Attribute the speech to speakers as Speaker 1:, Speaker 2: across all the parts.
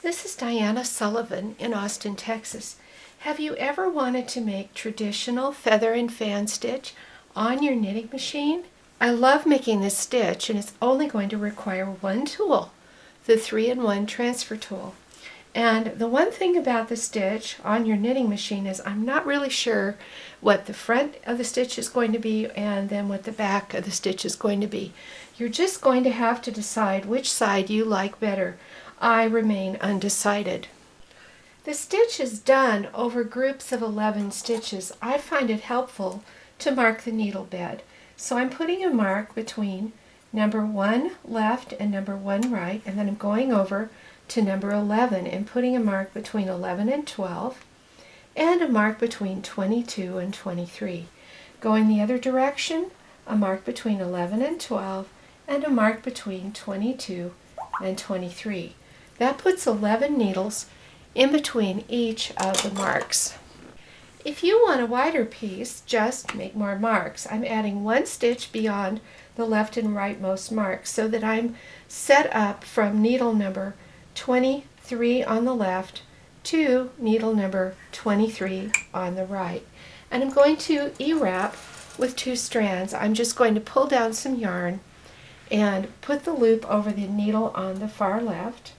Speaker 1: This is Diana Sullivan in Austin, Texas. Have you ever wanted to make traditional feather and fan stitch on your knitting machine? I love making this stitch, and it's only going to require one tool, the 3-in-1 transfer tool. And the one thing about the stitch on your knitting machine is I'm not really sure what the front of the stitch is going to be and then what the back of the stitch is going to be. You're just going to have to decide which side you like better. I remain undecided. The stitch is done over groups of 11 stitches. I find it helpful to mark the needle bed. So I'm putting a mark between number 1 left and number 1 right, and then I'm going over to number 11 and putting a mark between 11 and 12 and a mark between 22 and 23. Going the other direction, a mark between 11 and 12 and a mark between 22 and 23. That puts 11 needles in between each of the marks. If you want a wider piece, just make more marks. I'm adding one stitch beyond the left and rightmost marks so that I'm set up from needle number 23 on the left to needle number 23 on the right. And I'm going to E-wrap with 2 strands. I'm just going to pull down some yarn and put the loop over the needle on the far left,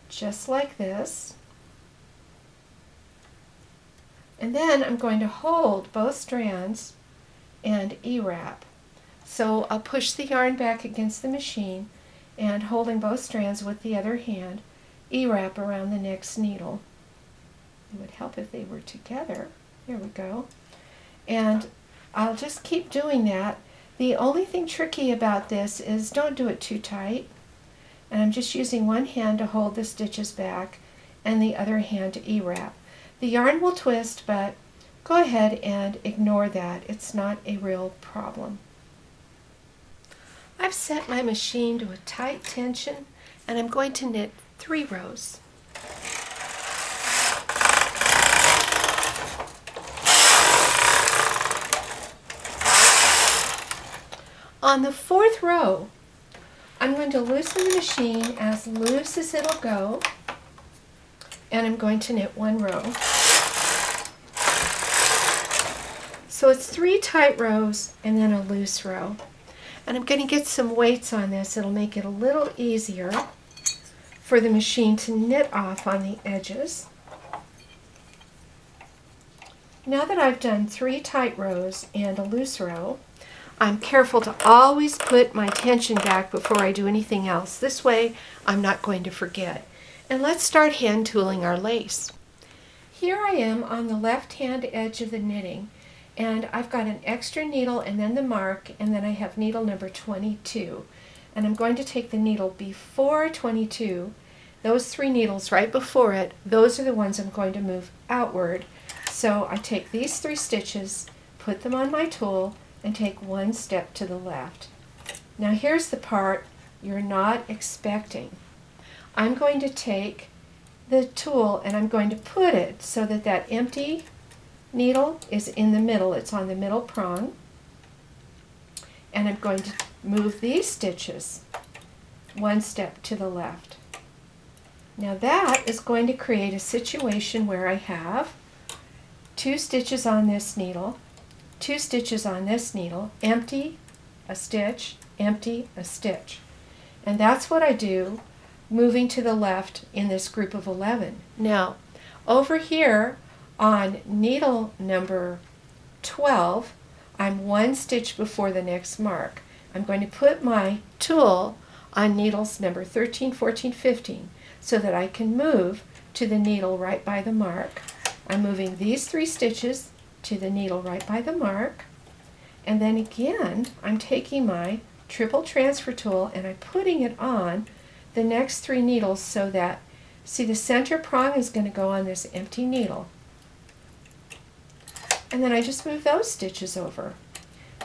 Speaker 1: just like this. And then I'm going to hold both strands and E-wrap. So I'll push the yarn back against the machine and holding both strands with the other hand, E-wrap around the next needle. It would help if they were together. There we go. And I'll just keep doing that. The only thing tricky about this is don't do it too tight. And I'm just using one hand to hold the stitches back and the other hand to E-wrap. The yarn will twist, but go ahead and ignore that. It's not a real problem. I've set my machine to a tight tension, and I'm going to knit 3 rows. On the 4th row, I'm going to loosen the machine as loose as it'll go, and I'm going to knit 1 row. So it's 3 tight rows and then a loose row. And I'm going to get some weights on this. It'll make it a little easier for the machine to knit off on the edges. Now that I've done 3 tight rows and a loose row, I'm careful to always put my tension back before I do anything else. This way I'm not going to forget. And let's start hand tooling our lace. Here I am on the left hand edge of the knitting, and I've got an extra needle and then the mark, and then I have needle number 22. And I'm going to take the needle before 22, those 3 needles right before it, those are the ones I'm going to move outward. So I take these 3 stitches, put them on my tool, and take 1 step to the left. Now here's the part you're not expecting. I'm going to take the tool and I'm going to put it so that that empty needle is in the middle. It's on the middle prong. And I'm going to move these stitches 1 step to the left. Now that is going to create a situation where I have 2 stitches on this needle, 2 stitches on this needle, empty, a stitch, empty, a stitch. And that's what I do moving to the left in this group of 11. Now, over here on needle number 12, I'm 1 stitch before the next mark. I'm going to put my tool on needles number 13, 14, 15 so that I can move to the needle right by the mark. I'm moving these 3 stitches to the needle right by the mark, and then again I'm taking my triple transfer tool and I'm putting it on the next 3 needles so that, see, the center prong is going to go on this empty needle. And then I just move those stitches over.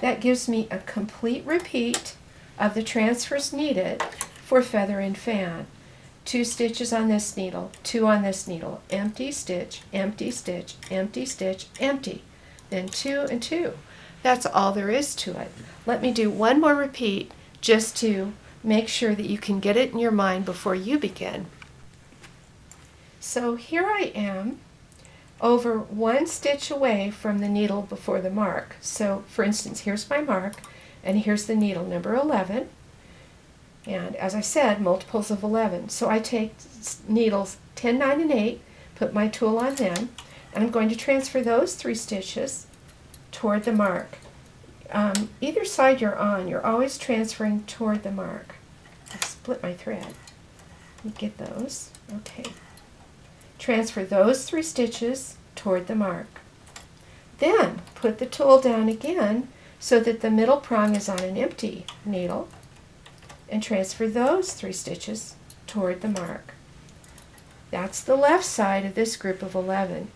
Speaker 1: That gives me a complete repeat of the transfers needed for feather and fan. 2 stitches on this needle, 2 on this needle, empty stitch, empty stitch, empty stitch, empty. Then 2 and 2. That's all there is to it. Let me do one more repeat just to make sure that you can get it in your mind before you begin. So here I am over 1 stitch away from the needle before the mark. So for instance, here's my mark, and here's the needle number 11. And as I said, multiples of 11. So I take needles 10, 9, and 8, put my tool on them, and I'm going to transfer those 3 stitches toward the mark. Either side you're on, you're always transferring toward the mark. I split my thread. Let me get those. Okay. Transfer those 3 stitches toward the mark. Then put the tool down again so that the middle prong is on an empty needle, and transfer those 3 stitches toward the mark. That's the left side of this group of 11.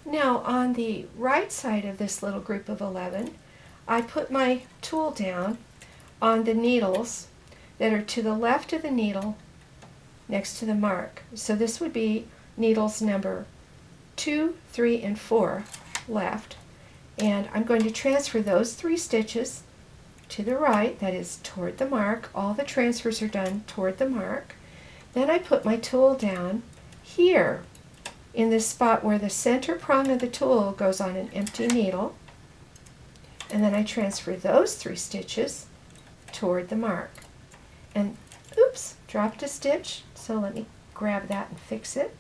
Speaker 1: Now on the right side of this little group of 11, I put my tool down on the needles that are to the left of the needle next to the mark. So this would be needles number 2, 3, and 4 left. And I'm going to transfer those 3 stitches to the right, that is toward the mark. All the transfers are done toward the mark. Then I put my tool down here in this spot where the center prong of the tool goes on an empty needle. And then I transfer those 3 stitches toward the mark. And oops, dropped a stitch, so let me grab that and fix it.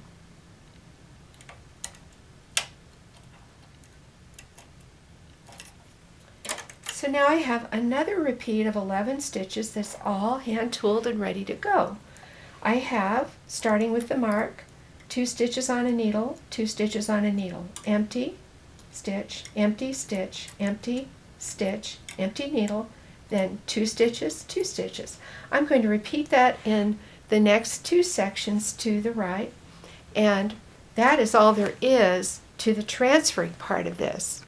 Speaker 1: So now I have another repeat of 11 stitches that's all hand tooled and ready to go. I have, starting with the mark, 2 stitches on a needle, 2 stitches on a needle, empty, stitch, empty, stitch, empty, stitch, empty needle, then 2 stitches, 2 stitches. I'm going to repeat that in the next 2 sections to the right, and that is all there is to the transferring part of this.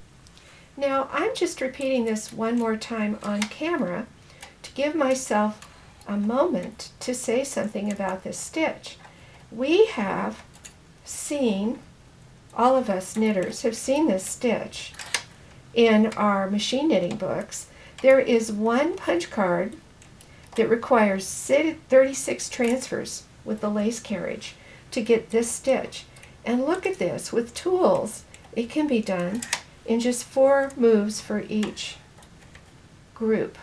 Speaker 1: Now I'm just repeating this one more time on camera to give myself a moment to say something about this stitch. We have seen, all of us knitters have seen this stitch in our machine knitting books. There is one punch card that requires 36 transfers with the lace carriage to get this stitch. And look at this, with tools, it can be done in just 4 moves for each group.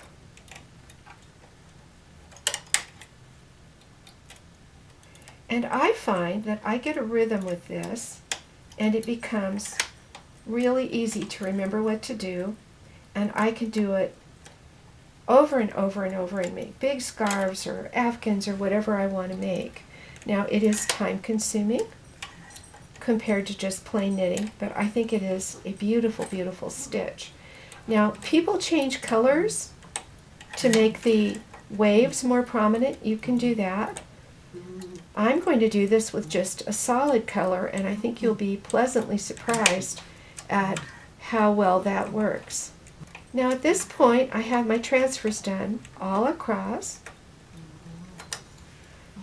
Speaker 1: And I find that I get a rhythm with this, and it becomes really easy to remember what to do, and I can do it over and over and over and make big scarves or afghans or whatever I want to make. Now it is time consuming compared to just plain knitting, but I think it is a beautiful, beautiful stitch. Now people change colors to make the waves more prominent. You can do that. I'm going to do this with just a solid color, and I think you'll be pleasantly surprised at how well that works. Now at this point I have my transfers done all across,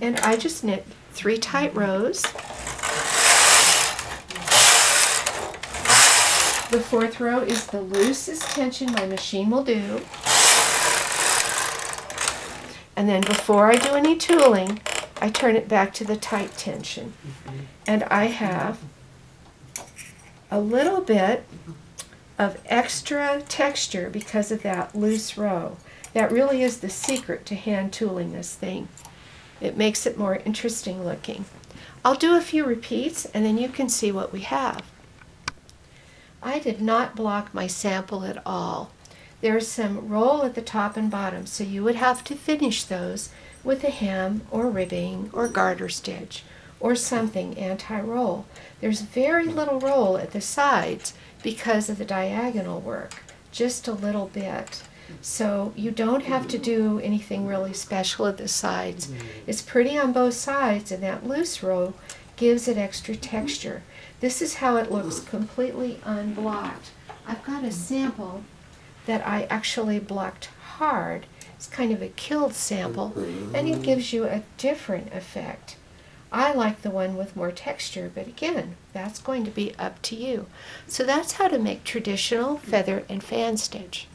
Speaker 1: and I just knit 3 tight rows. The 4th row is the loosest tension my machine will do. And then before I do any tooling, I turn it back to the tight tension. And I have a little bit of extra texture because of that loose row. That really is the secret to hand tooling this thing. It makes it more interesting looking. I'll do a few repeats and then you can see what we have. I did not block my sample at all. There's some roll at the top and bottom, so you would have to finish those with a hem or ribbing or garter stitch or something anti-roll. There's very little roll at the sides because of the diagonal work, just a little bit. So you don't have to do anything really special at the sides. It's pretty on both sides, and that loose row gives it extra texture. This is how it looks completely unblocked. I've got a sample that I actually blocked hard. It's kind of a killed sample, and it gives you a different effect. I like the one with more texture, but again, that's going to be up to you. So that's how to make traditional feather and fan stitch.